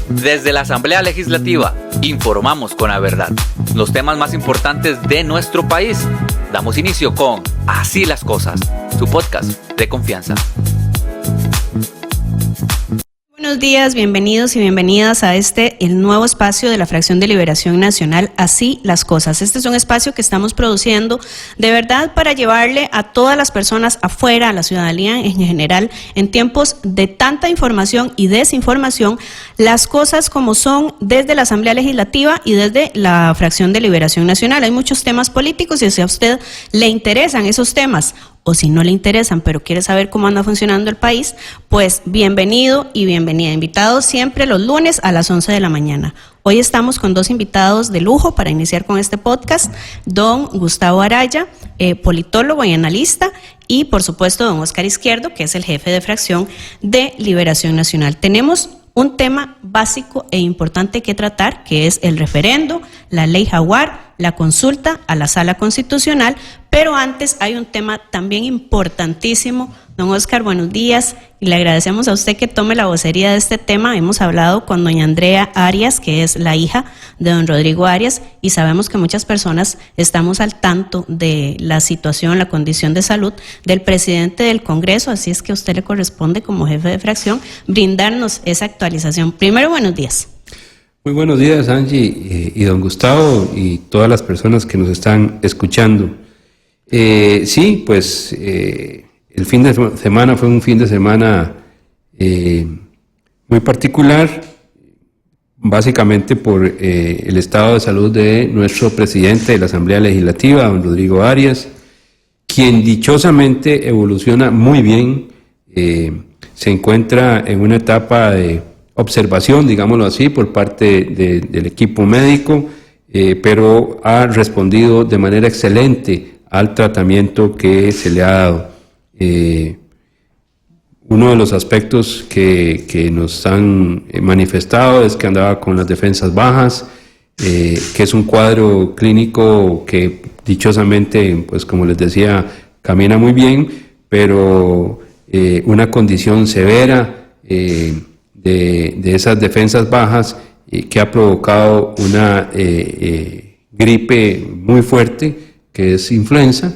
Desde la Asamblea Legislativa, informamos con la verdad los temas más importantes de nuestro país. Damos inicio con Así las Cosas, su podcast de confianza. Buenos días, bienvenidos y bienvenidas a el nuevo espacio de la Fracción de Liberación Nacional, Así las Cosas. Este es un espacio que estamos produciendo de verdad para llevarle a todas las personas afuera, a la ciudadanía en general, en tiempos de tanta información y desinformación, las cosas como son desde la Asamblea Legislativa y desde la Fracción de Liberación Nacional. Hay muchos temas políticos y si a usted le interesan esos temas, o si no le interesan, pero quiere saber cómo anda funcionando el país, pues bienvenido y bienvenida. Invitados siempre los lunes a las 11 de la mañana. Hoy estamos con dos invitados de lujo para iniciar con este podcast. Don Gustavo Araya, politólogo y analista, y por supuesto don Oscar Izquierdo, que es el jefe de fracción de Liberación Nacional. Tenemos un tema básico e importante que tratar, que es el referendo, la ley Jaguar, la consulta a la Sala Constitucional, pero antes hay un tema también importantísimo. Don Oscar, buenos días, y le agradecemos a usted que tome la vocería de este tema. Hemos hablado con doña Andrea Arias, que es la hija de don Rodrigo Arias, y sabemos que muchas personas estamos al tanto de la situación, la condición de salud del presidente del Congreso, así es que a usted le corresponde como jefe de fracción brindarnos esa actualización. Primero, buenos días. Muy buenos días, Angie y don Gustavo y todas las personas que nos están escuchando. Sí, pues el fin de semana fue un fin de semana muy particular, básicamente por el estado de salud de nuestro presidente de la Asamblea Legislativa, don Rodrigo Arias, quien dichosamente evoluciona muy bien, se encuentra en una etapa de observación, digámoslo así, por parte del equipo médico, pero ha respondido de manera excelente al tratamiento que se le ha dado. Uno de los aspectos que nos han manifestado es que andaba con las defensas bajas, que es un cuadro clínico que dichosamente, pues como les decía, camina muy bien, pero una condición severa de esas defensas bajas que ha provocado una gripe muy fuerte, que es influenza,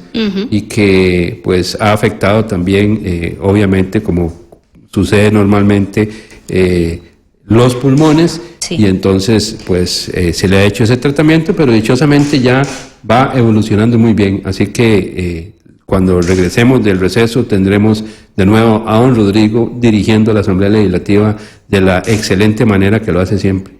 y que pues ha afectado también, obviamente, como sucede normalmente, los pulmones, sí. Y entonces pues se le ha hecho ese tratamiento, pero dichosamente ya va evolucionando muy bien, así que cuando regresemos del receso tendremos de nuevo a don Rodrigo dirigiendo la Asamblea Legislativa de la excelente manera que lo hace siempre.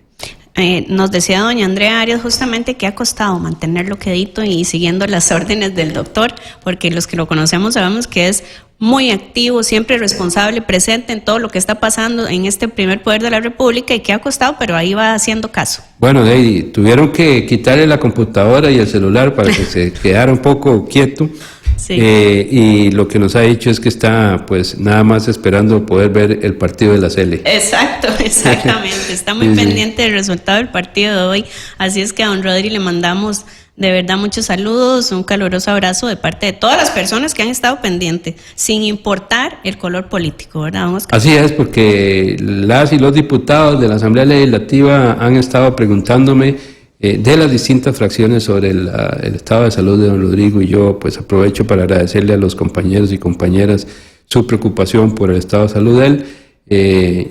Nos decía doña Andrea Arias justamente que ha costado mantenerlo quedito y siguiendo las órdenes del doctor, porque los que lo conocemos sabemos que es muy activo, siempre responsable, presente en todo lo que está pasando en este primer poder de la República y que ha costado, pero ahí va haciendo caso. Bueno, Deidi, tuvieron que quitarle la computadora y el celular para que se quedara un poco quieto. Sí. Y lo que nos ha dicho es que está pues nada más esperando poder ver el partido de la Sele. Exactamente, está muy pendiente del resultado del partido de hoy, así es que a don Rodri le mandamos de verdad muchos saludos, un caluroso abrazo de parte de todas las personas que han estado pendientes, sin importar el color político, ¿verdad, don Oscar? Así es, porque las y los diputados de la Asamblea Legislativa han estado preguntándome de las distintas fracciones sobre el estado de salud de don Rodrigo, y yo pues aprovecho para agradecerle a los compañeros y compañeras su preocupación por el estado de salud de él,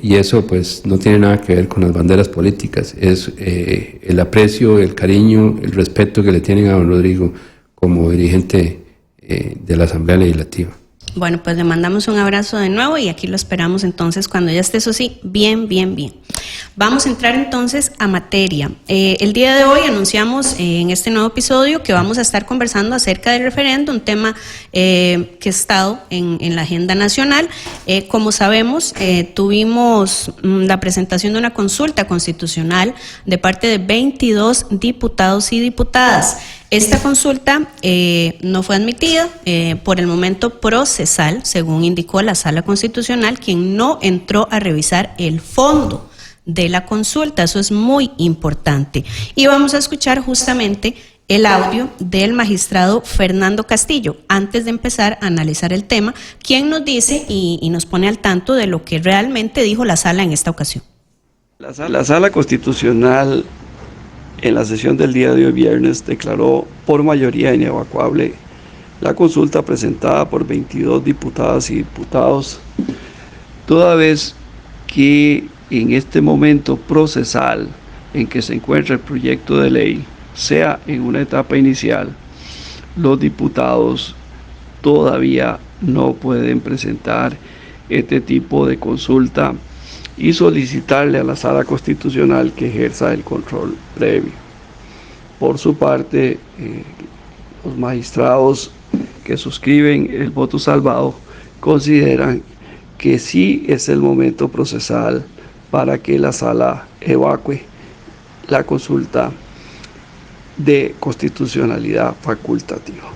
y eso pues no tiene nada que ver con las banderas políticas, es el aprecio, el cariño, el respeto que le tienen a don Rodrigo como dirigente de la Asamblea Legislativa. Bueno, pues le mandamos un abrazo de nuevo y aquí lo esperamos entonces cuando ya esté, eso sí, bien. Vamos a entrar entonces a materia. El día de hoy anunciamos en este nuevo episodio que vamos a estar conversando acerca del referendo, un tema que ha estado en la agenda nacional. Como sabemos, tuvimos la presentación de una consulta constitucional de parte de 22 diputados y diputadas. Esta consulta no fue admitida por el momento procesal, según indicó la Sala Constitucional, quien no entró a revisar el fondo de la consulta. Eso es muy importante. Y vamos a escuchar justamente el audio del magistrado Fernando Castillo, antes de empezar a analizar el tema, quien nos dice y nos pone al tanto de lo que realmente dijo la Sala en esta ocasión. La Sala Constitucional en la sesión del día de hoy viernes declaró por mayoría inevacuable la consulta presentada por 22 diputadas y diputados, toda vez que en este momento procesal en que se encuentra el proyecto de ley, sea en una etapa inicial, los diputados todavía no pueden presentar este tipo de consulta y solicitarle a la Sala Constitucional que ejerza el control previo. Por su parte, los magistrados que suscriben el voto salvado consideran que sí es el momento procesal para que la Sala evacue la consulta de constitucionalidad facultativa.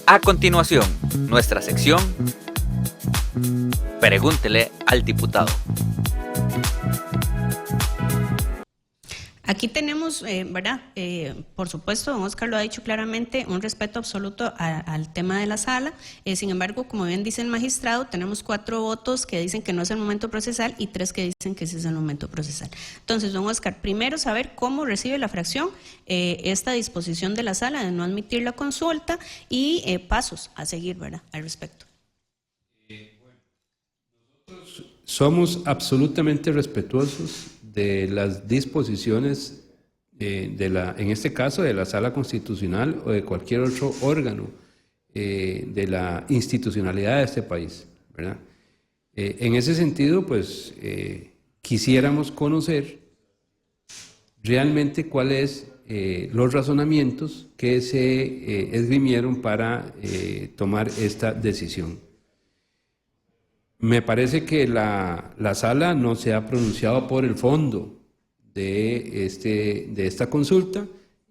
A continuación, nuestra sección Pregúntele al diputado. Aquí tenemos, ¿verdad? Por supuesto, don Oscar lo ha dicho claramente, un respeto absoluto al tema de la sala. Sin embargo, como bien dice el magistrado, tenemos 4 votos que dicen que no es el momento procesal y 3 que dicen que sí es el momento procesal. Entonces, don Oscar, primero saber cómo recibe la fracción esta disposición de la sala de no admitir la consulta y pasos a seguir, ¿verdad?, al respecto. Nosotros somos absolutamente respetuosos de las disposiciones en este caso de la Sala Constitucional o de cualquier otro órgano de la institucionalidad de este país, ¿verdad? En ese sentido, pues quisiéramos conocer realmente cuáles los razonamientos que se esgrimieron para tomar esta decisión. Me parece que la sala no se ha pronunciado por el fondo de esta consulta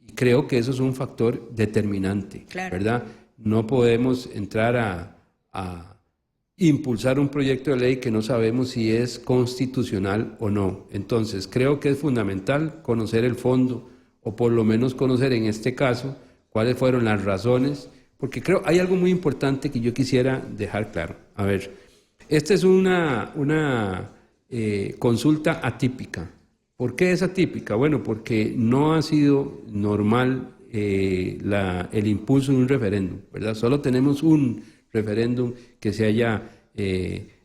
y creo que eso es un factor determinante, claro, ¿verdad? No podemos entrar a impulsar un proyecto de ley que no sabemos si es constitucional o no. Entonces, creo que es fundamental conocer el fondo o por lo menos conocer en este caso cuáles fueron las razones, porque creo hay algo muy importante que yo quisiera dejar claro. A ver, esta es una consulta atípica. ¿Por qué es atípica? Bueno, porque no ha sido normal el impulso de un referéndum, ¿verdad? Solo tenemos un referéndum que se haya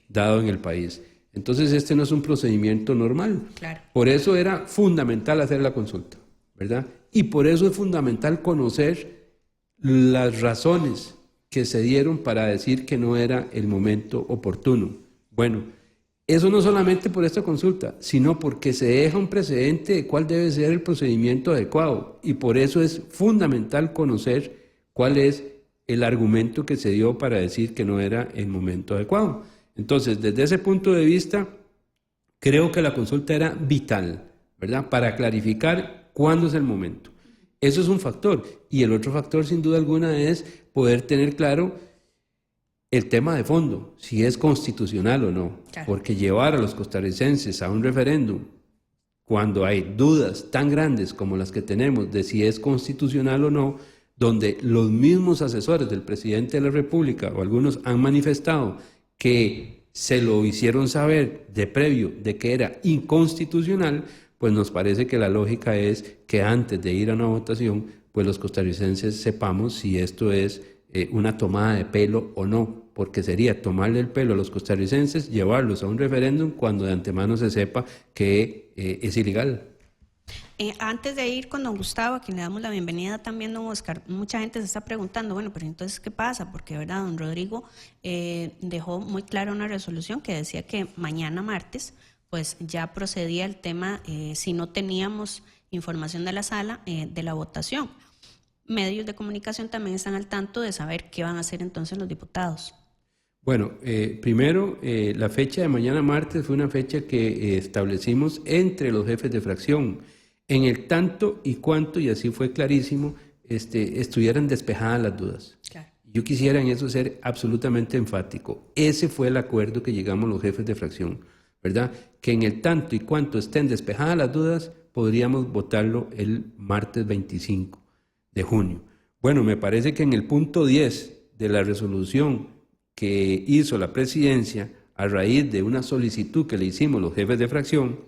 dado en el país. Entonces, este no es un procedimiento normal. Claro. Por eso era fundamental hacer la consulta, ¿verdad? Y por eso es fundamental conocer las razones que se dieron para decir que no era el momento oportuno. Bueno, eso no solamente por esta consulta, sino porque se deja un precedente de cuál debe ser el procedimiento adecuado y por eso es fundamental conocer cuál es el argumento que se dio para decir que no era el momento adecuado. Entonces, desde ese punto de vista, creo que la consulta era vital, ¿verdad?, para clarificar cuándo es el momento. Eso es un factor. Y el otro factor, sin duda alguna, es poder tener claro el tema de fondo, si es constitucional o no. Claro. Porque llevar a los costarricenses a un referéndum cuando hay dudas tan grandes como las que tenemos de si es constitucional o no, donde los mismos asesores del presidente de la República o algunos han manifestado que se lo hicieron saber de previo de que era inconstitucional, pues nos parece que la lógica es que antes de ir a una votación, pues los costarricenses sepamos si esto es una tomada de pelo o no, porque sería tomarle el pelo a los costarricenses, llevarlos a un referéndum cuando de antemano se sepa que es ilegal. Antes de ir con don Gustavo, a quien le damos la bienvenida también, don Oscar, mucha gente se está preguntando, bueno, pero entonces, ¿qué pasa? Porque, ¿verdad?, don Rodrigo dejó muy clara una resolución que decía que mañana martes, pues ya procedía el tema, si no teníamos información de la sala, de la votación. Medios de comunicación también están al tanto de saber qué van a hacer entonces los diputados. Bueno, primero, la fecha de mañana martes fue una fecha que establecimos entre los jefes de fracción, en el tanto y cuanto, y así fue clarísimo, estuvieran despejadas las dudas. Claro. Yo quisiera en eso ser absolutamente enfático. Ese fue el acuerdo que llegamos los jefes de fracción, ¿verdad? Que en el tanto y cuanto estén despejadas las dudas, podríamos votarlo el martes 25 de junio. Bueno, me parece que en el punto 10 de la resolución que hizo la presidencia, a raíz de una solicitud que le hicimos los jefes de fracción,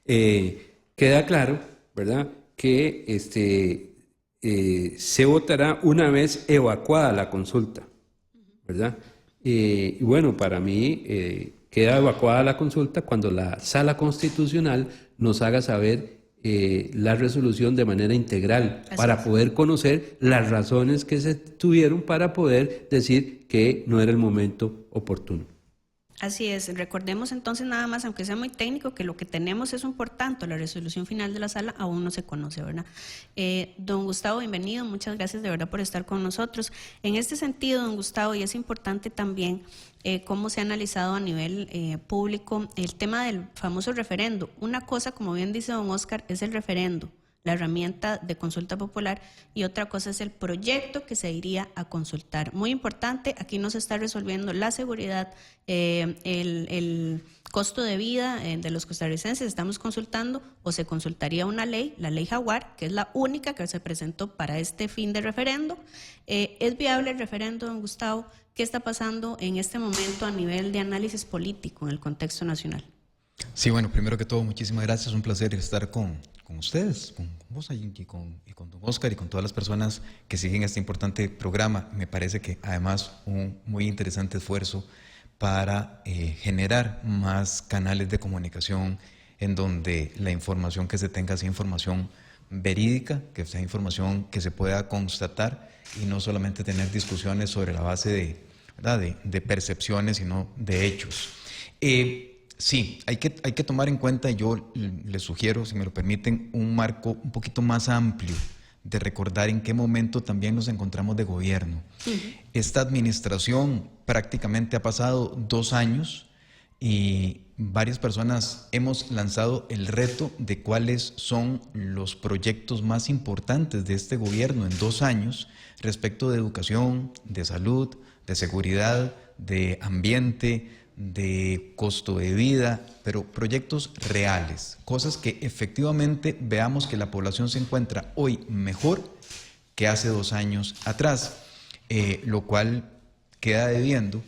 queda claro, ¿verdad?, que se votará una vez evacuada la consulta, ¿verdad? Y bueno, para mí queda evacuada la consulta cuando la Sala Constitucional nos haga saber la resolución de manera integral, para poder conocer las razones que se tuvieron para poder decir que no era el momento oportuno. Así es, recordemos entonces nada más, aunque sea muy técnico, que lo que tenemos es un por tanto, la resolución final de la sala aún no se conoce, ¿verdad? Don Gustavo, bienvenido, muchas gracias de verdad por estar con nosotros. En este sentido, don Gustavo, y es importante también cómo se ha analizado a nivel público el tema del famoso referendo. Una cosa, como bien dice don Oscar, es el referendo, la herramienta de consulta popular, y otra cosa es el proyecto que se iría a consultar. Muy importante, aquí no se está resolviendo la seguridad, el costo de vida de los costarricenses. Estamos consultando, o se consultaría una ley, la ley Jaguar, que es la única que se presentó para este fin de referendo. ¿Es viable el referendo, don Gustavo? ¿Qué está pasando en este momento a nivel de análisis político en el contexto nacional? Sí, bueno, primero que todo, muchísimas gracias, un placer estar con ustedes, con vos y con don Oscar y con todas las personas que siguen este importante programa. Me parece que además un muy interesante esfuerzo para generar más canales de comunicación en donde la información que se tenga sea información verídica, que sea información que se pueda constatar y no solamente tener discusiones sobre la base de percepciones, sino de hechos. Sí, hay que tomar en cuenta, yo les sugiero, si me lo permiten, un marco un poquito más amplio de recordar en qué momento también nos encontramos de gobierno. Esta administración prácticamente ha pasado 2 años y varias personas hemos lanzado el reto de cuáles son los proyectos más importantes de este gobierno en 2 años respecto de educación, de salud, de seguridad, de ambiente, de costo de vida, pero proyectos reales, cosas que efectivamente veamos que la población se encuentra hoy mejor que hace 2 años atrás, lo cual queda debiendo.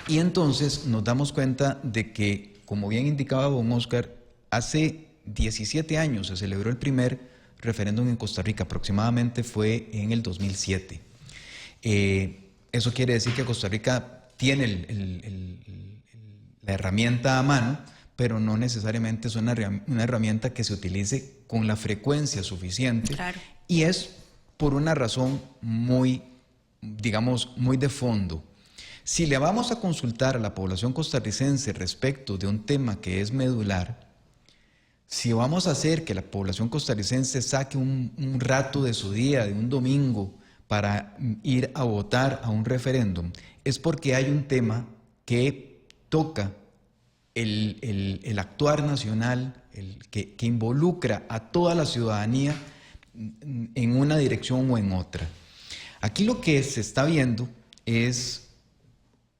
Y entonces nos damos cuenta de que, como bien indicaba don Oscar, hace 17 años se celebró el primer referéndum en Costa Rica, aproximadamente fue en el 2007. Eso quiere decir que Costa Rica tiene la herramienta a mano, pero no necesariamente es una herramienta que se utilice con la frecuencia suficiente. Claro. Y es por una razón muy, digamos, muy de fondo. Si le vamos a consultar a la población costarricense respecto de un tema que es medular, si vamos a hacer que la población costarricense saque un rato de su día, de un domingo, para ir a votar a un referéndum, es porque hay un tema que toca el actuar nacional, que involucra a toda la ciudadanía en una dirección o en otra. Aquí lo que se está viendo es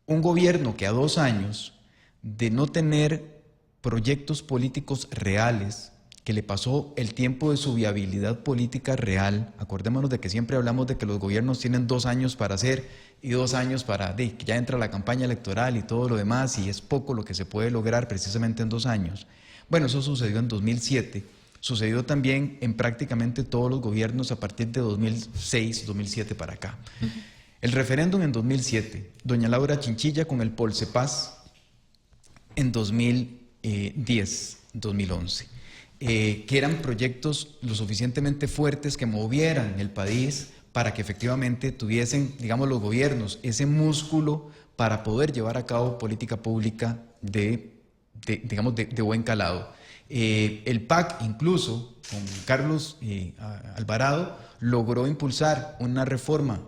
un gobierno que a 2 años de no tener proyectos políticos reales, que le pasó el tiempo de su viabilidad política real. Acordémonos de que siempre hablamos de que los gobiernos tienen 2 años para hacer y 2 años para que ya entra la campaña electoral y todo lo demás, y es poco lo que se puede lograr precisamente en 2 años. Bueno, eso sucedió en 2007, sucedió también en prácticamente todos los gobiernos a partir de 2006, 2007 para acá. El referéndum en 2007, doña Laura Chinchilla con el Polsepaz en 2010, 2011. Que eran proyectos lo suficientemente fuertes que movieran el país para que efectivamente tuviesen, digamos, los gobiernos ese músculo para poder llevar a cabo política pública de buen calado. El PAC, incluso con Carlos Alvarado, logró impulsar una reforma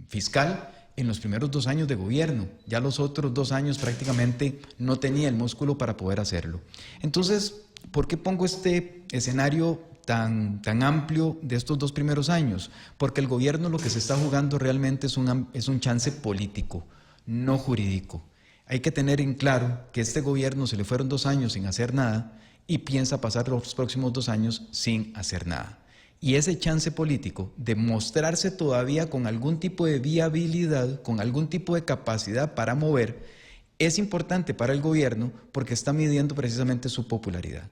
fiscal en los primeros 2 años de gobierno. Ya los otros 2 años prácticamente no tenía el músculo para poder hacerlo. Entonces, ¿por qué pongo este escenario tan amplio de estos 2 primeros años? Porque el gobierno lo que se está jugando realmente es un chance político, no jurídico. Hay que tener en claro que este gobierno se le fueron 2 años sin hacer nada y piensa pasar los próximos 2 años sin hacer nada. y ese chance político de mostrarse todavía con algún tipo de viabilidad, con algún tipo de capacidad para mover, es importante para el gobierno porque está midiendo precisamente su popularidad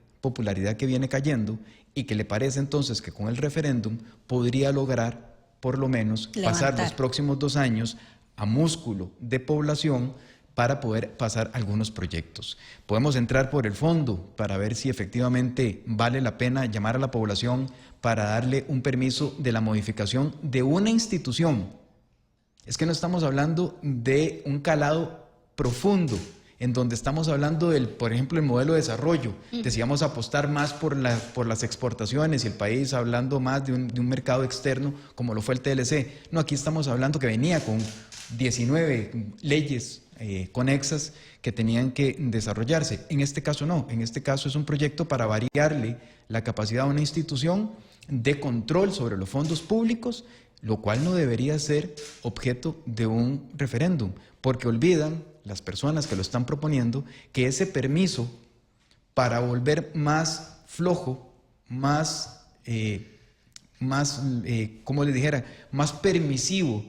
que viene cayendo y que le parece entonces que con el referéndum podría lograr por lo menos pasar los próximos 2 años a músculo de población para poder pasar algunos proyectos. Podemos entrar por el fondo para ver si efectivamente vale la pena llamar a la población para darle un permiso de la modificación de una institución. Es que no estamos hablando de un calado profundo, en donde estamos hablando del, por ejemplo, el modelo de desarrollo. Decíamos apostar más por las exportaciones y el país hablando más de un mercado externo como lo fue el TLC. No, aquí estamos hablando que venía con 19 leyes conexas que tenían que desarrollarse. En este caso no, en este caso es un proyecto para variarle la capacidad a una institución de control sobre los fondos públicos, lo cual no debería ser objeto de un referéndum, porque olvidan las personas que lo están proponiendo que ese permiso para volver más flojo, más como les dijera, más permisivo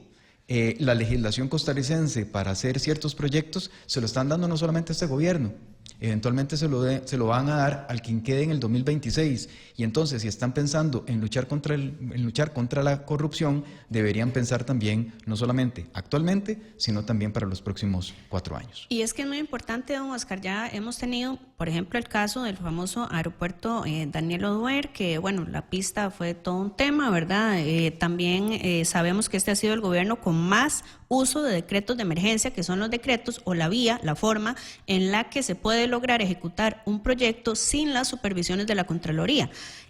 la legislación costarricense para hacer ciertos proyectos, se lo están dando no solamente a este gobierno, eventualmente se lo van a dar al quien quede en el 2026. Y entonces, si están pensando en luchar contra la corrupción, deberían pensar también, no solamente actualmente, sino también para los próximos 4 años. Y es que es muy importante, don Oscar, ya hemos tenido, por ejemplo, el caso del famoso aeropuerto Daniel Oduber, que bueno, la pista fue todo un tema, ¿verdad? También sabemos que este ha sido el gobierno con más uso de decretos de emergencia, que son los decretos o la vía, la forma en la que se puede lograr ejecutar un proyecto sin las supervisiones de la Contraloría.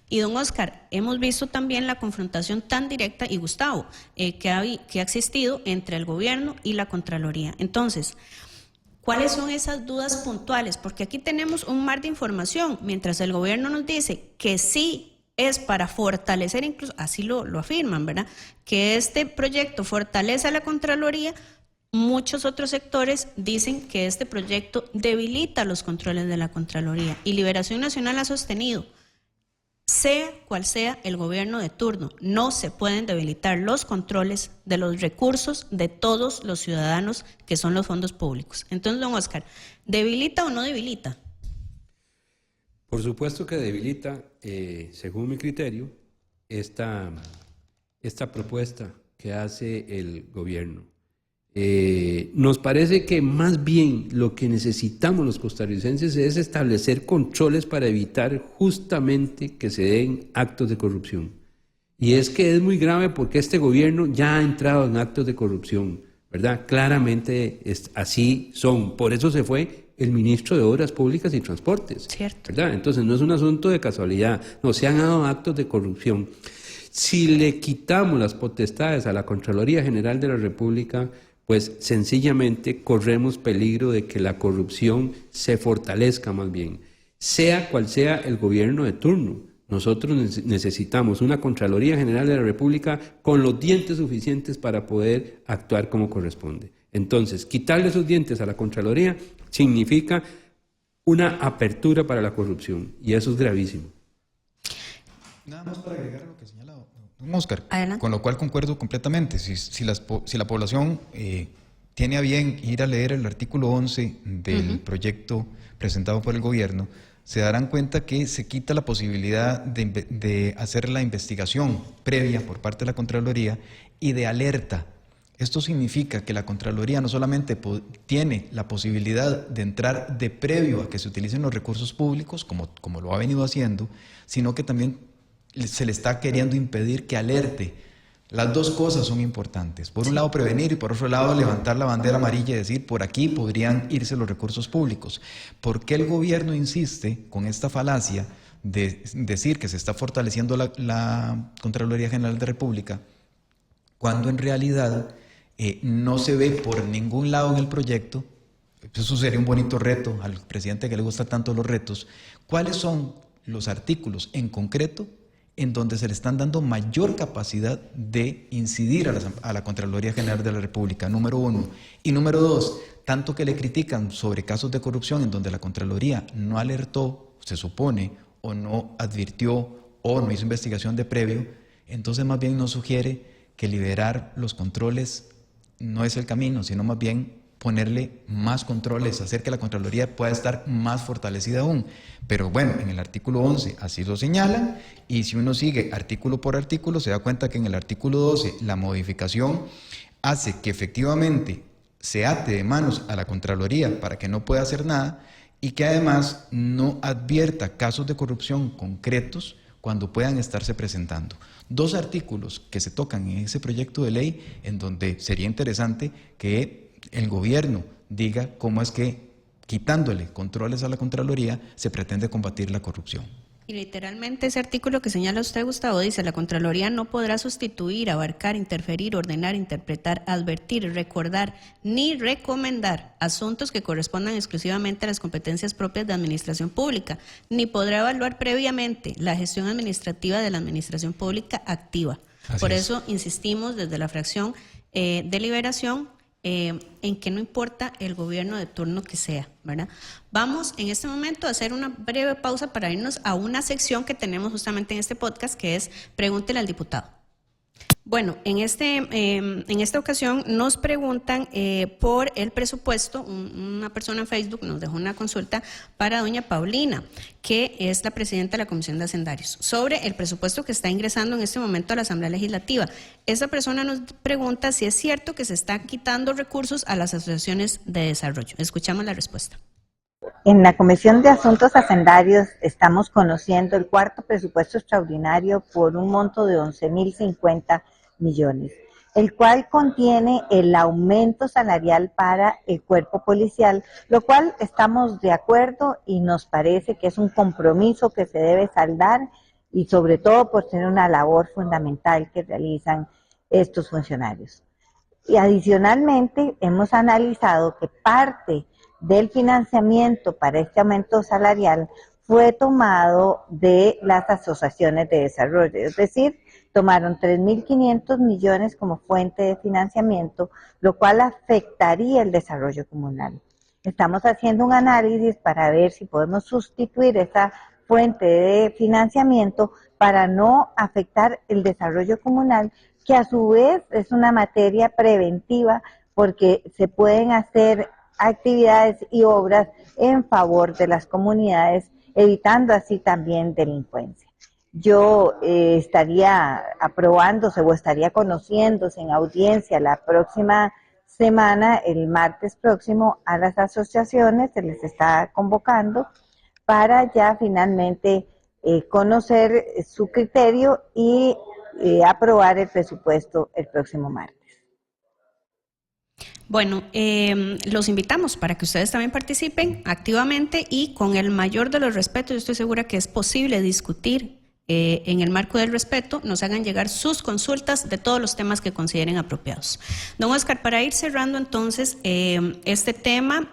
Y don Oscar, hemos visto también la confrontación tan directa, y Gustavo, que ha existido entre el gobierno y la Contraloría. Entonces, ¿cuáles son esas dudas puntuales? Porque aquí tenemos un mar de información, mientras el gobierno nos dice que sí es para fortalecer, incluso así lo afirman, ¿verdad?, que este proyecto fortalece a la Contraloría. Muchos otros sectores dicen que este proyecto debilita los controles de la Contraloría, y Liberación Nacional ha sostenido, sea cual sea el gobierno de turno, no se pueden debilitar los controles de los recursos de todos los ciudadanos, que son los fondos públicos. Entonces, don Oscar, ¿debilita o no debilita? Por supuesto que debilita, según mi criterio, esta propuesta que hace el gobierno. Nos parece que más bien lo que necesitamos los costarricenses es establecer controles para evitar justamente que se den actos de corrupción. Y es que es muy grave porque este gobierno ya ha entrado en actos de corrupción, ¿verdad? Claramente así son. Por eso se fue el ministro de Obras Públicas y Transportes. Cierto. ¿Verdad? Entonces no es un asunto de casualidad, no, se han dado actos de corrupción. Si le quitamos las potestades a la Contraloría General de la República, pues sencillamente corremos peligro de que la corrupción se fortalezca más bien, sea cual sea el gobierno de turno. Nosotros necesitamos una Contraloría General de la República con los dientes suficientes para poder actuar como corresponde. Entonces, quitarle esos dientes a la Contraloría significa una apertura para la corrupción, y eso es gravísimo. Nada más para agregar a lo que señala don Oscar, Adelante. Con lo cual concuerdo completamente. Si la población tiene a bien ir a leer el artículo 11 del proyecto presentado por el gobierno, se darán cuenta que se quita la posibilidad de hacer la investigación previa por parte de la Contraloría y de alerta. Esto significa que la Contraloría no solamente tiene la posibilidad de entrar de previo a que se utilicen los recursos públicos, como lo ha venido haciendo, sino que también se le está queriendo impedir que alerte. Las dos cosas son importantes. Por un lado, prevenir, y por otro lado, levantar la bandera amarilla y decir, por aquí podrían irse los recursos públicos. ¿Por qué el gobierno insiste con esta falacia de decir que se está fortaleciendo la Contraloría General de la República, cuando en realidad no se ve por ningún lado en el proyecto? Eso sería un bonito reto al presidente que le gusta tanto los retos. ¿Cuáles son los artículos en concreto en donde se le están dando mayor capacidad de incidir a la Contraloría General de la República? Número 1. Y número 2, tanto que le critican sobre casos de corrupción en donde la Contraloría no alertó, se supone, o no advirtió, o no hizo investigación de previo, Entonces más bien nos sugiere que liberar los controles no es el camino, sino más bien ponerle más controles, hacer que la Contraloría pueda estar más fortalecida aún. Pero bueno, en el artículo 11 así lo señalan, y si uno sigue artículo por artículo se da cuenta que en el artículo 12 la modificación hace que efectivamente se ate de manos a la Contraloría para que no pueda hacer nada, y que además no advierta casos de corrupción concretos cuando puedan estarse presentando. 2 artículos que se tocan en ese proyecto de ley en donde sería interesante que el gobierno diga cómo es que, quitándole controles a la Contraloría, se pretende combatir la corrupción. Y literalmente ese artículo que señala usted, Gustavo, dice: la Contraloría no podrá sustituir, abarcar, interferir, ordenar, interpretar, advertir, recordar ni recomendar asuntos que correspondan exclusivamente a las competencias propias de administración pública, ni podrá evaluar previamente la gestión administrativa de la administración pública activa. Por eso insistimos desde la fracción de Liberación en que no importa el gobierno de turno que sea, ¿verdad? Vamos en este momento a hacer una breve pausa para irnos a una sección que tenemos justamente en este podcast, que es Pregúntele al diputado. Bueno, en esta ocasión nos preguntan por el presupuesto. Una persona en Facebook nos dejó una consulta para doña Paulina, que es la presidenta de la Comisión de Hacendarios, sobre el presupuesto que está ingresando en este momento a la Asamblea Legislativa. Esta persona nos pregunta si es cierto que se están quitando recursos a las asociaciones de desarrollo. Escuchamos la respuesta. En la Comisión de Asuntos Hacendarios estamos conociendo el cuarto presupuesto extraordinario por un monto de 11.050 millones, el cual contiene el aumento salarial para el cuerpo policial, lo cual estamos de acuerdo y nos parece que es un compromiso que se debe saldar, y sobre todo por tener una labor fundamental que realizan estos funcionarios. Y adicionalmente hemos analizado que parte del financiamiento para este aumento salarial fue tomado de las asociaciones de desarrollo, es decir, tomaron 3.500 millones como fuente de financiamiento, lo cual afectaría el desarrollo comunal. Estamos haciendo un análisis para ver si podemos sustituir esa fuente de financiamiento para no afectar el desarrollo comunal, que a su vez es una materia preventiva porque se pueden hacer actividades y obras en favor de las comunidades, evitando así también delincuencia. Yo estaría aprobándose o estaría conociéndose en audiencia la próxima semana, el martes próximo, a las asociaciones, se les está convocando para ya finalmente conocer su criterio y aprobar el presupuesto el próximo martes. Bueno, los invitamos para que ustedes también participen activamente y con el mayor de los respetos. Yo estoy segura que es posible discutir en el marco del respeto, nos hagan llegar sus consultas de todos los temas que consideren apropiados. Don Oscar, para ir cerrando entonces este tema,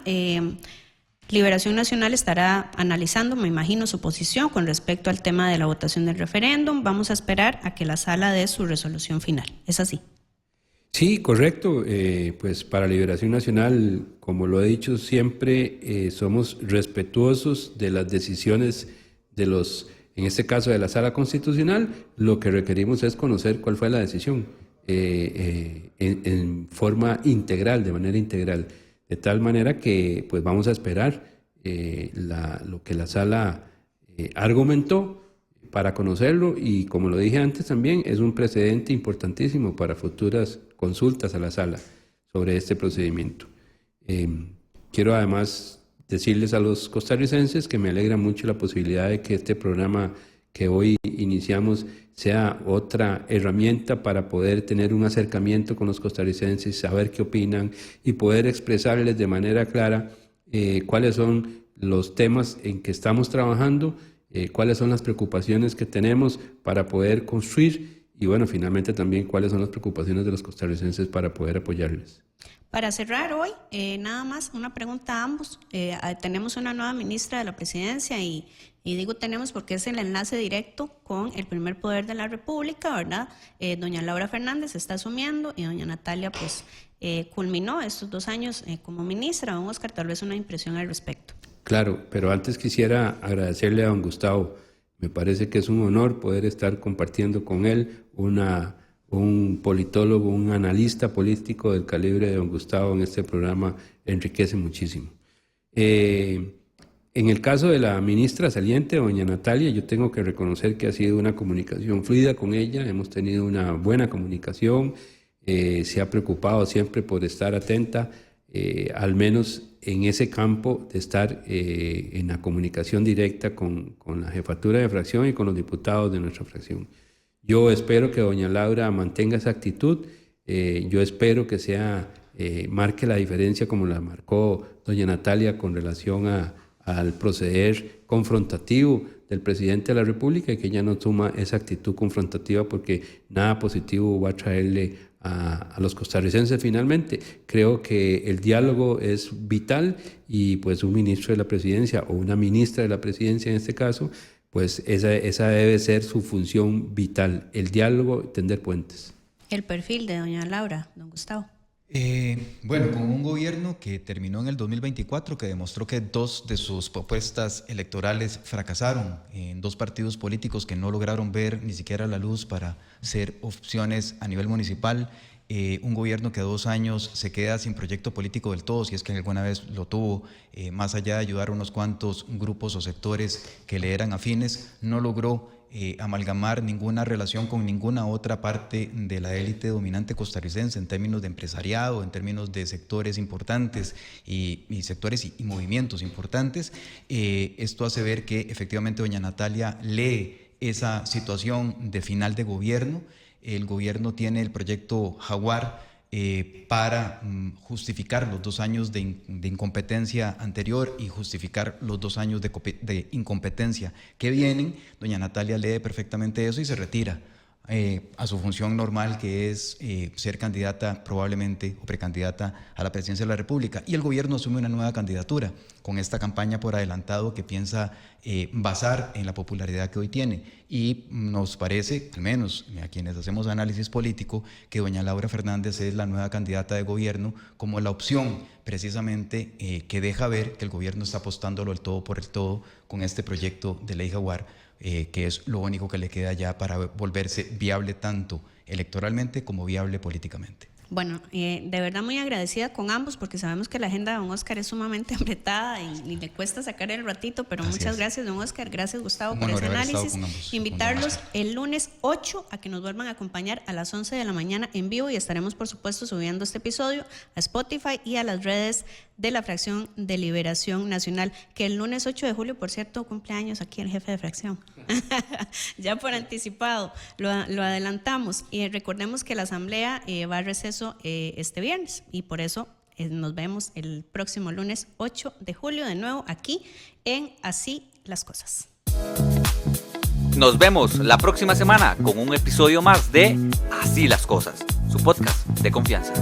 Liberación Nacional estará analizando, me imagino, su posición con respecto al tema de la votación del referéndum. Vamos a esperar a que la sala dé su resolución final. ¿Es así? Sí, correcto. Pues para Liberación Nacional, como lo he dicho siempre, somos respetuosos de las decisiones de en este caso de la Sala Constitucional. Lo que requerimos es conocer cuál fue la decisión en forma integral, de manera integral, de tal manera que pues vamos a esperar lo que la Sala argumentó para conocerlo, y como lo dije antes también, es un precedente importantísimo para futuras consultas a la Sala sobre este procedimiento. Quiero además decirles a los costarricenses que me alegra mucho la posibilidad de que este programa que hoy iniciamos sea otra herramienta para poder tener un acercamiento con los costarricenses, saber qué opinan y poder expresarles de manera clara cuáles son los temas en que estamos trabajando, cuáles son las preocupaciones que tenemos para poder construir y, bueno, finalmente también cuáles son las preocupaciones de los costarricenses para poder apoyarles. Para cerrar hoy, nada más una pregunta a ambos. Tenemos una nueva ministra de la Presidencia y digo tenemos porque es el enlace directo con el primer poder de la República, ¿verdad? Doña Laura Fernández está asumiendo y doña Natalia pues culminó estos 2 años como ministra. Don Oscar, tal vez una impresión al respecto. Claro, pero antes quisiera agradecerle a don Gustavo Me parece que es un honor poder estar compartiendo con él un politólogo, un analista político del calibre de don Gustavo en este programa. Enriquece muchísimo. En el caso de la ministra saliente, doña Natalia, yo tengo que reconocer que ha sido una comunicación fluida con ella, hemos tenido una buena comunicación, se ha preocupado siempre por estar atenta, al menos en ese campo de estar en la comunicación directa con la jefatura de fracción y con los diputados de nuestra fracción. Yo espero que doña Laura mantenga esa actitud, yo espero que marque la diferencia como la marcó doña Natalia con relación al proceder confrontativo del presidente de la República, y que ella no toma esa actitud confrontativa porque nada positivo va a traerle a los costarricenses finalmente. Creo que el diálogo es vital y pues un ministro de la presidencia o una ministra de la presidencia en este caso, pues esa debe ser su función vital, el diálogo, tender puentes. El perfil de doña Laura, don Gustavo. Bueno, con un gobierno que terminó en el 2024, que demostró que 2 de sus propuestas electorales fracasaron, en 2 partidos políticos que no lograron ver ni siquiera la luz para ser opciones a nivel municipal, un gobierno que a 2 años se queda sin proyecto político del todo, si es que alguna vez lo tuvo, más allá de ayudar a unos cuantos grupos o sectores que le eran afines, no logró amalgamar ninguna relación con ninguna otra parte de la élite dominante costarricense en términos de empresariado, en términos de sectores importantes y sectores y movimientos importantes. Esto hace ver que efectivamente doña Natalia lee esa situación de final de gobierno. El gobierno tiene el proyecto Jaguar para justificar los 2 años de incompetencia anterior y justificar los 2 años de incompetencia que vienen. Doña Natalia lee perfectamente eso y se retira a su función normal, que es ser candidata probablemente o precandidata a la presidencia de la República, y el gobierno asume una nueva candidatura con esta campaña por adelantado que piensa basar en la popularidad que hoy tiene, y nos parece, al menos a quienes hacemos análisis político, que doña Laura Fernández es la nueva candidata de gobierno como la opción precisamente que deja ver que el gobierno está apostándolo el todo por el todo con este proyecto de ley Jaguar, que es lo único que le queda ya para volverse viable tanto electoralmente como viable políticamente. Bueno, de verdad muy agradecida con ambos, porque sabemos que la agenda de don Oscar es sumamente apretada y le cuesta sacar el ratito, pero muchas gracias don Oscar, gracias Gustavo por ese análisis. Invitarlos el lunes 8 a que nos vuelvan a acompañar a las 11 de la mañana en vivo, y estaremos por supuesto subiendo este episodio a Spotify y a las redes de la Fracción de Liberación Nacional, que el lunes 8 de julio, por cierto, cumpleaños aquí el jefe de fracción. Ya por anticipado, lo adelantamos, y recordemos que la asamblea va a receso este viernes, y por eso nos vemos el próximo lunes 8 de julio de nuevo aquí en Así las Cosas. Nos vemos la próxima semana con un episodio más de Así las Cosas, su podcast de confianza.